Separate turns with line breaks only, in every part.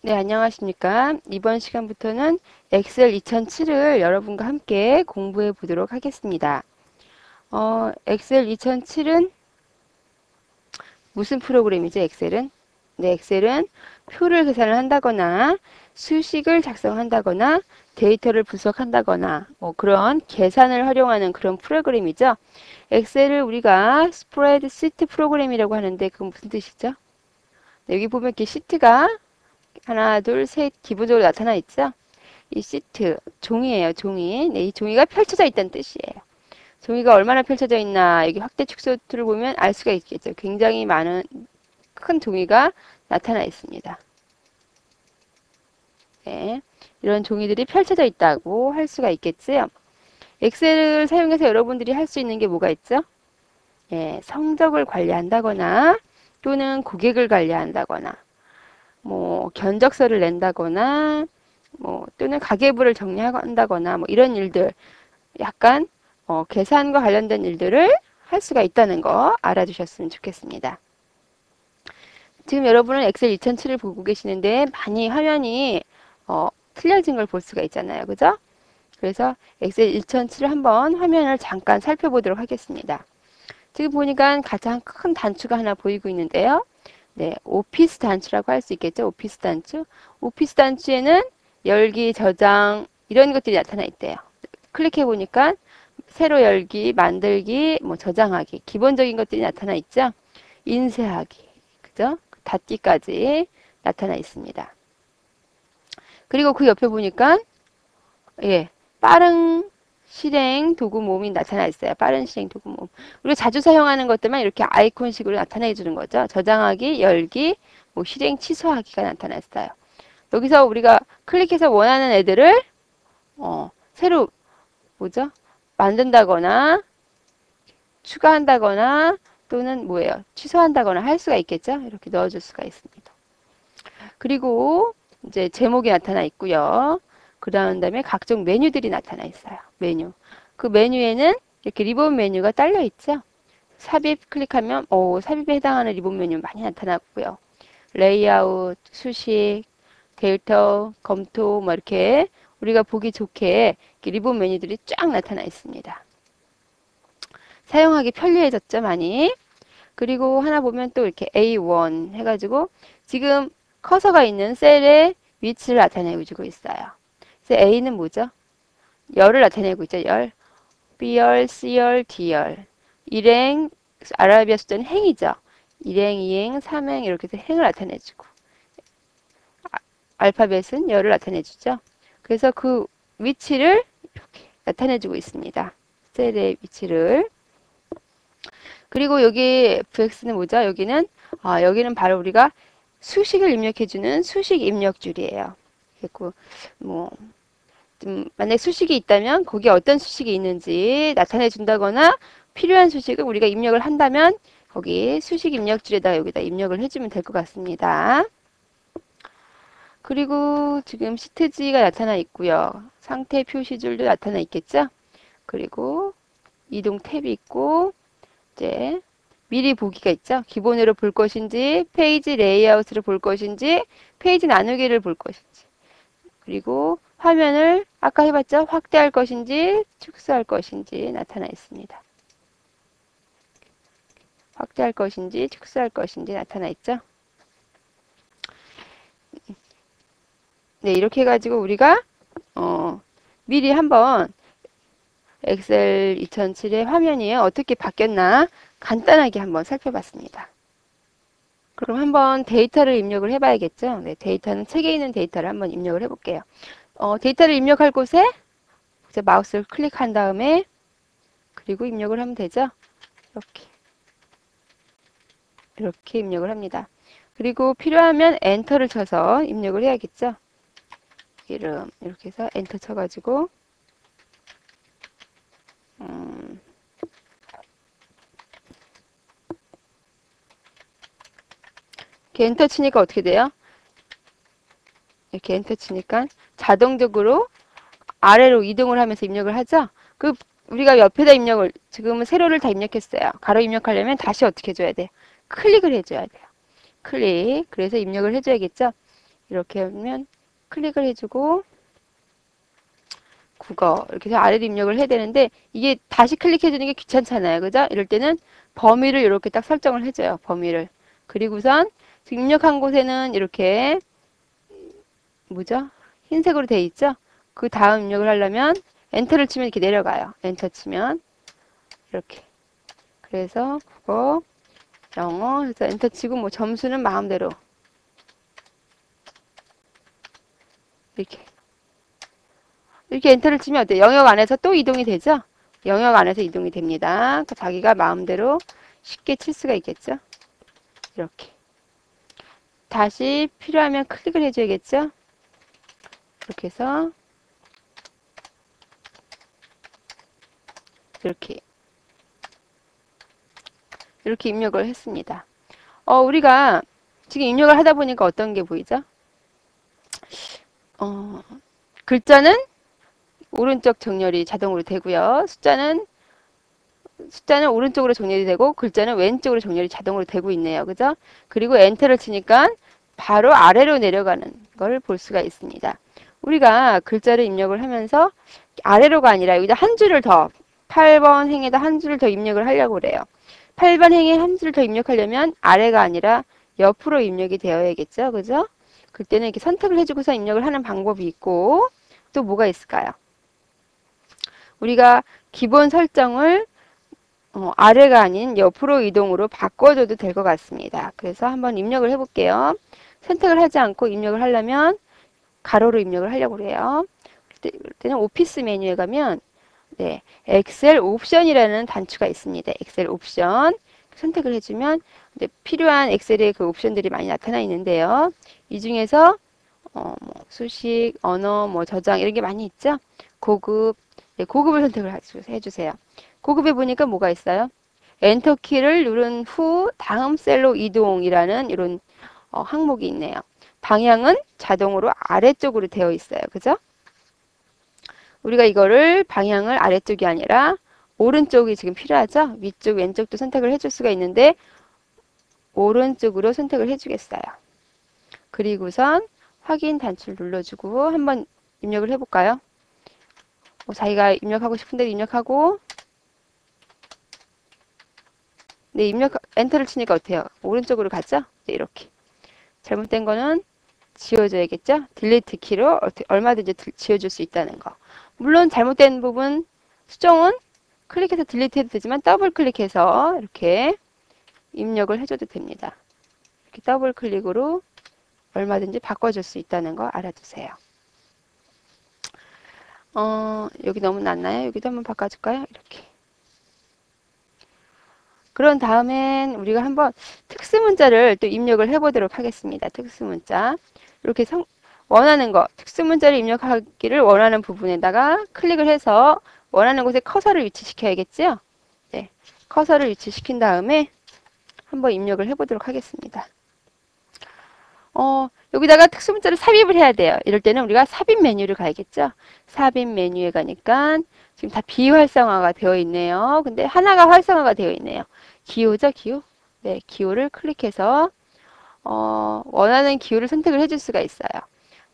네, 안녕하십니까. 이번 시간부터는 엑셀 2007을 여러분과 함께 공부해 보도록 하겠습니다. 엑셀 2007은 무슨 프로그램이죠, 엑셀은? 네, 엑셀은 표를 계산을 한다거나 수식을 작성한다거나 데이터를 분석한다거나 그런 계산을 활용하는 그런 프로그램이죠. 엑셀을 우리가 스프레드시트 프로그램이라고 하는데 그건 무슨 뜻이죠? 네, 여기 보면 이렇게 시트가 하나, 둘, 셋 기본적으로 나타나 있죠? 이 시트, 종이에요, 종이. 네, 이 종이가 펼쳐져 있다는 뜻이에요. 종이가 얼마나 펼쳐져 있나, 여기 확대 축소 툴을 보면 알 수가 있겠죠. 굉장히 많은 큰 종이가 나타나 있습니다. 네, 이런 종이들이 펼쳐져 있다고 할 수가 있겠지요. 엑셀을 사용해서 여러분들이 할 수 있는 게 뭐가 있죠? 예, 성적을 관리한다거나 또는 고객을 관리한다거나 견적서를 낸다거나 또는 가계부를 정리한다거나 이런 일들 약간 계산과 관련된 일들을 할 수가 있다는 거 알아주셨으면 좋겠습니다. 지금 여러분은 엑셀 2007을 보고 계시는데 많이 화면이 틀려진 걸 볼 수가 있잖아요. 그죠? 그래서 엑셀 2007을 한번 화면을 잠깐 살펴보도록 하겠습니다. 지금 보니까 가장 큰 단추가 하나 보이고 있는데요. 네, 오피스 단추라고 할 수 있겠죠. 오피스 단추. 오피스 단추에는 열기, 저장 이런 것들이 나타나 있대요. 클릭해 보니까 새로 열기, 만들기, 저장하기 기본적인 것들이 나타나 있죠. 인쇄하기, 그죠? 닫기까지 나타나 있습니다. 그리고 그 옆에 보니까 예, 빠른 실행 도구 모음이 나타나 있어요. 빠른 실행 도구 모음. 우리가 자주 사용하는 것들만 이렇게 아이콘식으로 나타내 주는 거죠. 저장하기, 열기, 실행 취소하기가 나타나 있어요. 여기서 우리가 클릭해서 원하는 애들을 새로 뭐죠? 만든다거나 추가한다거나 또는 뭐예요? 취소한다거나 할 수가 있겠죠? 이렇게 넣어줄 수가 있습니다. 그리고 이제 제목이 나타나 있고요. 그 다음에 각종 메뉴들이 나타나 있어요. 메뉴. 그 메뉴에는 이렇게 리본 메뉴가 딸려 있죠. 삽입 클릭하면 삽입에 해당하는 리본 메뉴 많이 나타나고요. 레이아웃, 수식, 데이터, 검토 이렇게 우리가 보기 좋게 이렇게 리본 메뉴들이 쫙 나타나 있습니다. 사용하기 편리해졌죠, 많이. 그리고 하나 보면 또 이렇게 A1 해가지고 지금 커서가 있는 셀의 위치를 나타내고 있어요. 그래서 A는 뭐죠? 열을 나타내고 있죠. 열. B열, C열, D열. 일행, 아라비아 숫자는 행이죠. 일행, 이행, 삼행 이렇게 해서 행을 나타내주고 알파벳은 열을 나타내주죠. 그래서 그 위치를 이렇게 나타내주고 있습니다. 셀의 위치를. 그리고 여기 fx는 뭐죠? 여기는 바로 우리가 수식을 입력해주는 수식 입력줄이에요. 그리고 만약 수식이 있다면 거기에 어떤 수식이 있는지 나타내 준다거나 필요한 수식을 우리가 입력을 한다면 거기 수식 입력줄에다 여기다 입력을 해주면 될 것 같습니다. 그리고 지금 시트지가 나타나 있고요. 상태 표시줄도 나타나 있겠죠? 그리고 이동 탭이 있고 이제 미리 보기가 있죠. 기본으로 볼 것인지, 페이지 레이아웃으로 볼 것인지, 페이지 나누기를 볼 것인지. 그리고 화면을 아까 해봤죠? 확대할 것인지, 축소할 것인지 나타나 있습니다. 확대할 것인지, 축소할 것인지 나타나 있죠? 네, 이렇게 해가지고 우리가 미리 한번 엑셀 2007의 화면이 어떻게 바뀌었나 간단하게 한번 살펴봤습니다. 그럼 한번 데이터를 입력을 해봐야겠죠? 네, 데이터는 책에 있는 데이터를 한번 입력을 해볼게요. 데이터를 입력할 곳에 이제 마우스를 클릭한 다음에 그리고 입력을 하면 되죠? 이렇게 입력을 합니다. 그리고 필요하면 엔터를 쳐서 입력을 해야겠죠? 이름 이렇게 해서 엔터 쳐가지고 이렇게 엔터 치니까 어떻게 돼요? 이렇게 엔터 치니까 자동적으로 아래로 이동을 하면서 입력을 하죠? 우리가 옆에다 입력을, 지금은 세로를 다 입력했어요. 가로 입력하려면 다시 어떻게 해줘야 돼? 클릭을 해줘야 돼요. 클릭. 그래서 입력을 해줘야겠죠? 이렇게 하면 클릭을 해주고 국어 이렇게 해서 아래로 입력을 해야 되는데 이게 다시 클릭해 주는 게 귀찮잖아요. 그죠? 이럴 때는 범위를 이렇게 딱 설정을 해줘요. 범위를. 그리고선 지금 입력한 곳에는 이렇게 뭐죠? 흰색으로 돼 있죠? 그 다음 입력을 하려면 엔터를 치면 이렇게 내려가요. 엔터 치면 이렇게. 그래서 국어, 영어 해서 엔터 치고 뭐 점수는 마음대로 이렇게 엔터를 치면 어때요? 영역 안에서 또 이동이 되죠? 영역 안에서 이동이 됩니다. 그러니까 자기가 마음대로 쉽게 칠 수가 있겠죠? 이렇게. 다시 필요하면 클릭을 해줘야겠죠? 이렇게 해서 이렇게 입력을 했습니다. 우리가 지금 입력을 하다 보니까 어떤 게 보이죠? 글자는 오른쪽 정렬이 자동으로 되고요. 숫자는 오른쪽으로 정렬이 되고 글자는 왼쪽으로 정렬이 자동으로 되고 있네요. 그죠? 그리고 엔터를 치니까 바로 아래로 내려가는 걸 볼 수가 있습니다. 우리가 글자를 입력을 하면서 아래로가 아니라 여기다 한 줄을 더 8번 행에다 한 줄을 더 입력을 하려고 그래요. 8번 행에 한 줄을 더 입력하려면 아래가 아니라 옆으로 입력이 되어야겠죠. 그죠? 그때는 이렇게 선택을 해주고서 입력을 하는 방법이 있고 또 뭐가 있을까요? 우리가 기본 설정을 아래가 아닌 옆으로 이동으로 바꿔줘도 될 것 같습니다. 그래서 한번 입력을 해볼게요. 선택을 하지 않고 입력을 하려면 가로로 입력을 하려고 그래요. 그때는 오피스 메뉴에 가면 네, 엑셀 옵션이라는 단추가 있습니다. 엑셀 옵션 선택을 해주면 필요한 엑셀의 그 옵션들이 많이 나타나 있는데요. 이 중에서 뭐 수식, 언어, 뭐 저장 이런 게 많이 있죠. 고급, 네, 고급을 선택을 해주세요. 고급에 보니까 뭐가 있어요? 엔터 키를 누른 후 다음 셀로 이동이라는 이런 항목이 있네요. 방향은 자동으로 아래쪽으로 되어 있어요. 그죠? 우리가 이거를 방향을 아래쪽이 아니라 오른쪽이 지금 필요하죠? 위쪽, 왼쪽도 선택을 해줄 수가 있는데 오른쪽으로 선택을 해주겠어요. 그리고선 확인 단추를 눌러주고 한번 입력을 해볼까요? 자기가 입력하고 싶은 대로 입력하고 네, 엔터를 치니까 어때요? 오른쪽으로 갔죠? 네, 이렇게. 잘못된 거는 지워줘야겠죠? 딜리트 키로 얼마든지 지워줄 수 있다는 거. 물론 잘못된 부분 수정은 클릭해서 딜리트 해도 되지만 더블 클릭해서 이렇게 입력을 해줘도 됩니다. 이렇게 더블 클릭으로 얼마든지 바꿔줄 수 있다는 거 알아두세요. 여기 너무 낮나요? 여기도 한번 바꿔줄까요? 이렇게. 그런 다음엔 우리가 한번 특수문자를 또 입력을 해보도록 하겠습니다. 특수문자. 이렇게 원하는 거, 특수문자를 입력하기를 원하는 부분에다가 클릭을 해서 원하는 곳에 커서를 위치시켜야겠죠? 네. 커서를 위치시킨 다음에 한번 입력을 해보도록 하겠습니다. 여기다가 특수문자를 삽입을 해야 돼요. 이럴 때는 우리가 삽입 메뉴를 가야겠죠? 삽입 메뉴에 가니까 지금 다 비활성화가 되어 있네요. 근데 하나가 활성화가 되어 있네요. 기호죠, 기호? 네, 기호를 클릭해서 원하는 기호를 선택을 해줄 수가 있어요.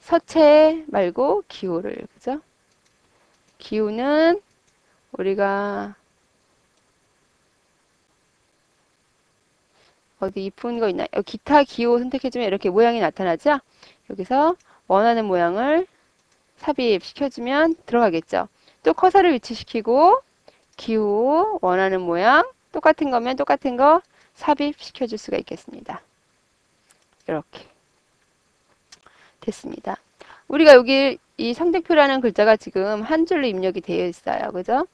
서체 말고 기호를, 그죠? 기호는 우리가 어디 이쁜 거 있나? 기타 기호 선택해주면 이렇게 모양이 나타나죠? 여기서 원하는 모양을 삽입시켜주면 들어가겠죠. 또 커서를 위치시키고 기호 원하는 모양 똑같은 거면 똑같은 거 삽입시켜줄 수가 있겠습니다. 이렇게 됐습니다. 우리가 여기 이 성적표라는 글자가 지금 한 줄로 입력이 되어 있어요. 그죠?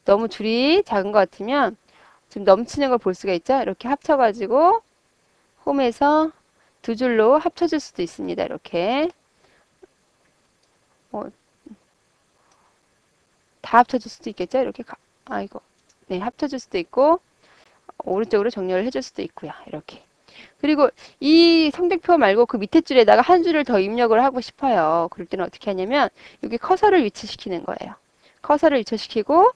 너무 줄이 작은 것 같으면 지금 넘치는 걸 볼 수가 있죠? 이렇게 합쳐가지고 홈에서 두 줄로 합쳐줄 수도 있습니다. 이렇게 다 합쳐줄 수도 있겠죠? 이렇게 아이고 네 합쳐줄 수도 있고 오른쪽으로 정렬을 해줄 수도 있고요. 이렇게 그리고 이 성적표 말고 그 밑에 줄에다가 한 줄을 더 입력을 하고 싶어요. 그럴 때는 어떻게 하냐면 여기 커서를 위치시키는 거예요. 커서를 위치시키고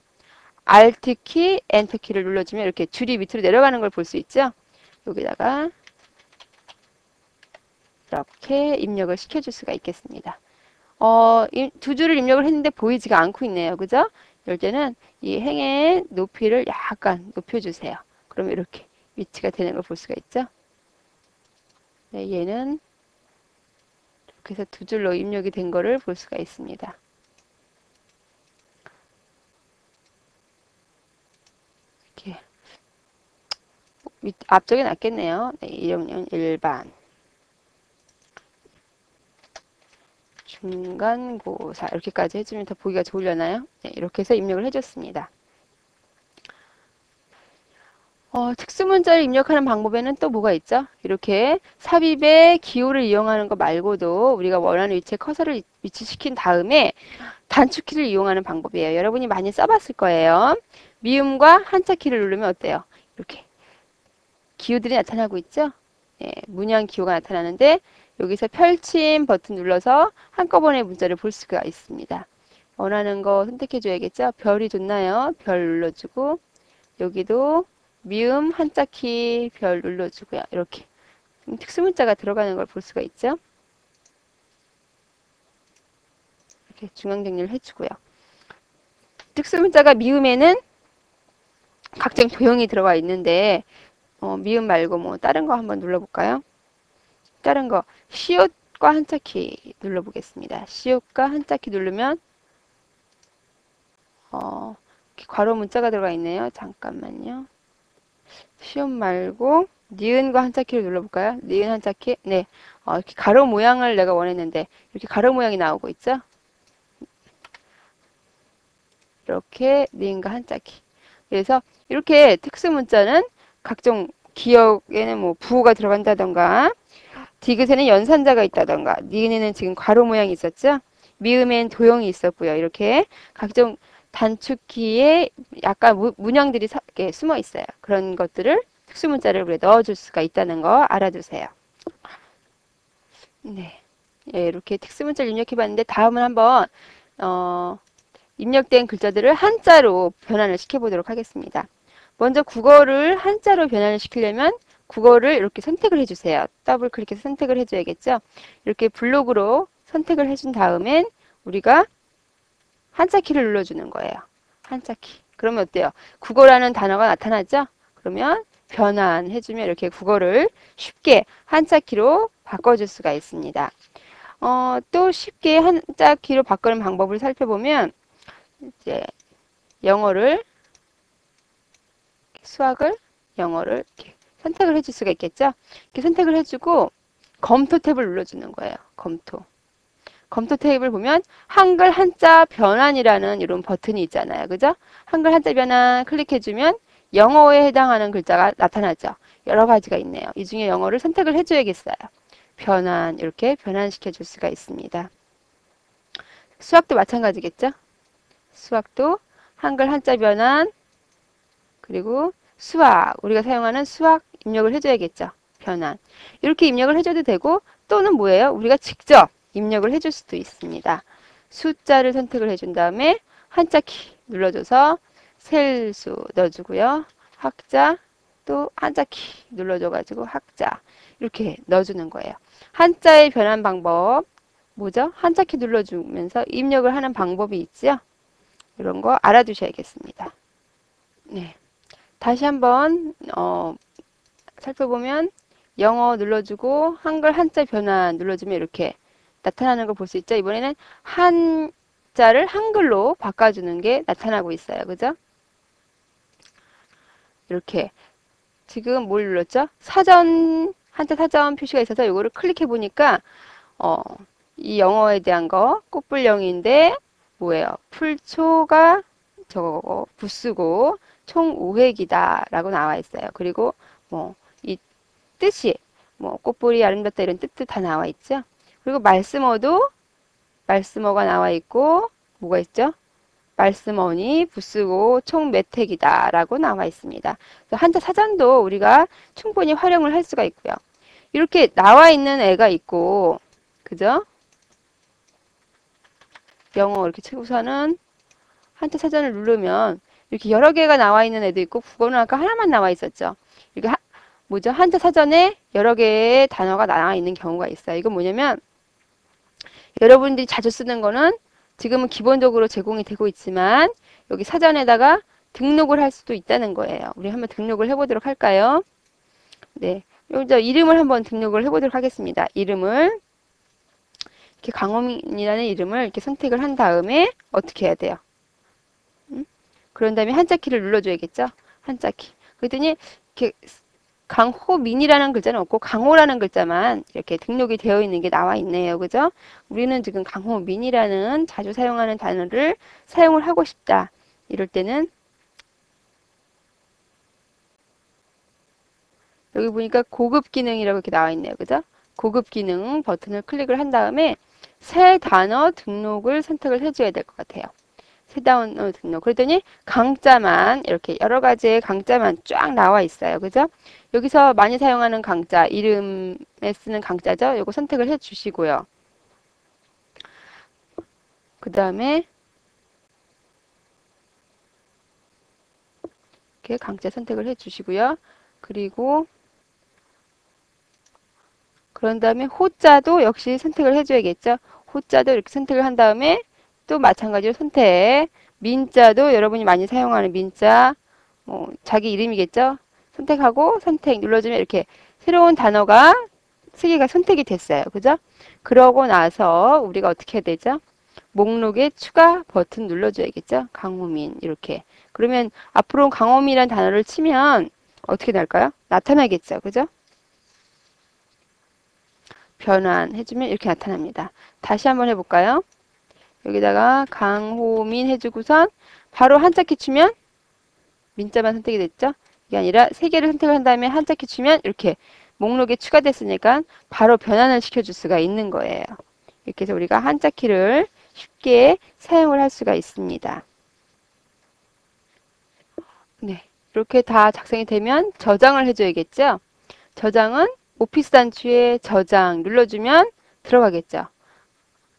Alt 키, Enter 키를 눌러주면 이렇게 줄이 밑으로 내려가는 걸 볼 수 있죠. 여기다가 이렇게 입력을 시켜줄 수가 있겠습니다. 두 줄을 입력을 했는데 보이지가 않고 있네요. 그죠? 이럴 때는 이 행의 높이를 약간 높여주세요. 그러면 이렇게 위치가 되는 걸 볼 수가 있죠? 네, 얘는 이렇게 해서 두 줄로 입력이 된 거를 볼 수가 있습니다. 이렇게 앞쪽에 놨겠네요. 네, 1학년 1반 중간고사 이렇게까지 해주면 더 보기가 좋으려나요? 네, 이렇게 해서 입력을 해줬습니다. 특수문자를 입력하는 방법에는 또 뭐가 있죠? 이렇게 삽입의 기호를 이용하는 것 말고도 우리가 원하는 위치에 커서를 위치시킨 다음에 단축키를 이용하는 방법이에요. 여러분이 많이 써봤을 거예요. 미음과 한자키를 누르면 어때요? 이렇게 기호들이 나타나고 있죠? 예, 문양 기호가 나타나는데 여기서 펼침 버튼 눌러서 한꺼번에 문자를 볼 수가 있습니다. 원하는 거 선택해 줘야겠죠? 별이 좋나요? 별 눌러주고 여기도 미음 한자키 별 눌러주고요. 이렇게 특수문자가 들어가는 걸 볼 수가 있죠? 이렇게 중앙 정리를 해주고요. 특수문자가 미음에는 각종 도형이 들어가 있는데 미음 말고 뭐 다른 거 한번 눌러볼까요? 다른 거 시옷과 한자키 눌러보겠습니다. 시옷과 한자키 누르면 괄호 문자가 들어가 있네요. 잠깐만요. 시옷 말고 니은과 한자키를 눌러볼까요? 니은 한자키. 네. 이렇게 가로 모양을 내가 원했는데 이렇게 가로 모양이 나오고 있죠? 이렇게 니은과 한자키. 그래서 이렇게 특수 문자는 각종 기억에는 뭐 부호가 들어간다던가 디귿에는 연산자가 있다던가 니은에는 지금 괄호 모양이 있었죠? 미음엔 도형이 있었고요. 이렇게 각종 단축키에 약간 문양들이 이렇게 숨어 있어요. 그런 것들을 특수문자를 우리가 넣어줄 수가 있다는 거 알아두세요. 네, 예, 이렇게 특수문자를 입력해봤는데 다음은 한번 입력된 글자들을 한자로 변환을 시켜보도록 하겠습니다. 먼저 국어를 한자로 변환을 시키려면 국어를 이렇게 선택을 해주세요. 더블 클릭해서 선택을 해줘야겠죠. 이렇게 블록으로 선택을 해준 다음엔 우리가 한자 키를 눌러주는 거예요. 한자 키. 그러면 어때요? 국어라는 단어가 나타나죠? 그러면 변환해주면 이렇게 국어를 쉽게 한자 키로 바꿔줄 수가 있습니다. 또 쉽게 한자 키로 바꾸는 방법을 살펴보면 이제 영어를 수학을 영어를 이렇게 선택을 해줄 수가 있겠죠? 이렇게 선택을 해주고 검토 탭을 눌러주는 거예요. 검토. 검토 탭을 보면 한글 한자 변환이라는 이런 버튼이 있잖아요. 그죠? 한글 한자 변환 클릭해주면 영어에 해당하는 글자가 나타나죠. 여러 가지가 있네요. 이 중에 영어를 선택을 해줘야겠어요. 변환, 이렇게 변환시켜 줄 수가 있습니다. 수학도 마찬가지겠죠? 수학도 한글 한자 변환, 그리고 수학, 우리가 사용하는 수학 입력을 해줘야겠죠. 변환. 이렇게 입력을 해줘도 되고 또는 뭐예요? 우리가 직접 입력을 해줄 수도 있습니다. 숫자를 선택을 해준 다음에 한자 키 눌러줘서 셀수 넣어주고요. 학자 또 한자 키 눌러줘가지고 학자 이렇게 넣어주는 거예요. 한자의 변환 방법 뭐죠? 한자 키 눌러주면서 입력을 하는 방법이 있죠? 이런 거 알아두셔야겠습니다. 네. 다시 한번 살펴보면 영어 눌러주고 한글 한자 변환 눌러주면 이렇게 나타나는 걸 볼 수 있죠. 이번에는 한자를 한글로 바꿔주는 게 나타나고 있어요. 그죠? 이렇게 지금 뭘 눌렀죠? 사전 한자 사전 표시가 있어서 이거를 클릭해 보니까 이 영어에 대한 거 꽃불영인데 뭐예요? 풀초가 저거 부쓰고 총 5획이다 라고 나와 있어요. 그리고 뭐 이 뜻이 뭐 꽃볼이 아름답다 이런 뜻도 다 나와 있죠. 그리고 말씀어도 말씀어가 나와 있고 뭐가 있죠? 말씀어니 부쓰고 총 몇 획이다 라고 나와 있습니다. 한자 사전도 우리가 충분히 활용을 할 수가 있고요. 이렇게 나와 있는 애가 있고 그죠? 영어 이렇게 치고서는 한자 사전을 누르면 이렇게 여러 개가 나와 있는 애도 있고 국어는 아까 하나만 나와 있었죠. 이렇게 뭐죠? 한자 사전에 여러 개의 단어가 나와 있는 경우가 있어요. 이건 뭐냐면 여러분들이 자주 쓰는 거는 지금은 기본적으로 제공이 되고 있지만 여기 사전에다가 등록을 할 수도 있다는 거예요. 우리 한번 등록을 해보도록 할까요? 네. 여기서 이름을 한번 등록을 해보도록 하겠습니다. 이름을 이렇게 강호민이라는 이름을 이렇게 선택을 한 다음에 어떻게 해야 돼요? 그런 다음에 한자키를 눌러줘야겠죠? 한자키. 그랬더니 이렇게 강호민이라는 글자는 없고 강호라는 글자만 이렇게 등록이 되어 있는 게 나와 있네요. 그죠? 우리는 지금 강호민이라는 자주 사용하는 단어를 사용을 하고 싶다. 이럴 때는 여기 보니까 고급 기능이라고 이렇게 나와 있네요. 그죠? 고급 기능 버튼을 클릭을 한 다음에 새 단어 등록을 선택을 해줘야 될 것 같아요. 새 단어 등록. 그랬더니 강자만 이렇게 여러 가지의 강자만 쫙 나와 있어요. 그죠? 여기서 많이 사용하는 강자, 이름에 쓰는 강자죠. 요거 선택을 해 주시고요. 그 다음에 이렇게 강자 선택을 해 주시고요. 그리고 그런 다음에 호자도 역시 선택을 해줘야겠죠. 호자도 이렇게 선택을 한 다음에 또 마찬가지로 선택. 민자도 여러분이 많이 사용하는 민자, 자기 이름이겠죠. 선택하고 선택 눌러주면 이렇게 새로운 단어가 3개가 선택이 됐어요. 그죠? 그러고 나서 우리가 어떻게 해야 되죠? 목록에 추가 버튼 눌러줘야겠죠. 강호민 이렇게. 그러면 앞으로 강호민이라는 단어를 치면 어떻게 날까요? 나타나겠죠. 그죠? 변환해주면 이렇게 나타납니다. 다시 한번 해볼까요? 여기다가 강호민 해주고선 바로 한자키 치면 민자만 선택이 됐죠? 이게 아니라 3개를 선택을 한 다음에 한자키 치면 이렇게 목록에 추가됐으니까 바로 변환을 시켜줄 수가 있는 거예요. 이렇게 해서 우리가 한자키를 쉽게 사용을 할 수가 있습니다. 네, 이렇게 다 작성이 되면 저장을 해줘야겠죠? 저장은 오피스 단추에 저장 눌러주면 들어가겠죠?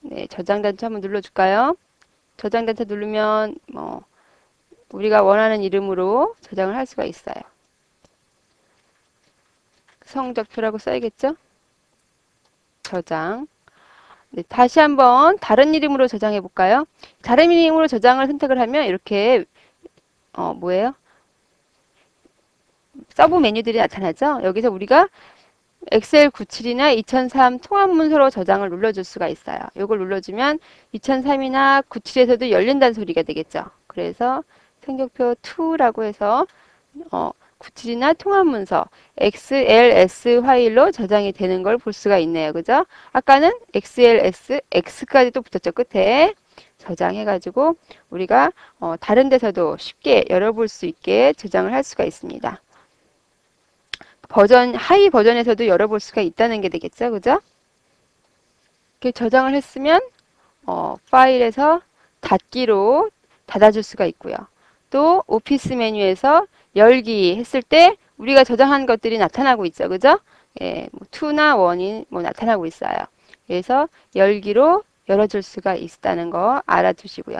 네, 저장 단추 한번 눌러줄까요? 저장 단추 누르면 우리가 원하는 이름으로 저장을 할 수가 있어요. 성적표라고 써야겠죠? 저장. 네, 다시 한번 다른 이름으로 저장해 볼까요? 다른 이름으로 저장을 선택을 하면 이렇게 뭐예요? 서브 메뉴들이 나타나죠? 여기서 우리가 엑셀 97이나 2003 통합문서로 저장을 눌러줄 수가 있어요. 이걸 눌러주면 2003이나 97에서도 열린다는 소리가 되겠죠. 그래서 성적표 2라고 해서 97이나 통합문서 XLS 파일로 저장이 되는 걸 볼 수가 있네요. 그죠? 아까는 XLS, X까지 또 붙었죠. 끝에 저장해가지고 우리가 다른 데서도 쉽게 열어볼 수 있게 저장을 할 수가 있습니다. 하이 버전에서도 열어볼 수가 있다는 게 되겠죠. 그죠? 이렇게 저장을 했으면, 파일에서 닫기로 닫아줄 수가 있고요. 또, 오피스 메뉴에서 열기 했을 때 우리가 저장한 것들이 나타나고 있죠. 그죠? 예, 2나 1이 나타나고 있어요. 그래서 열기로 열어줄 수가 있다는 거 알아두시고요.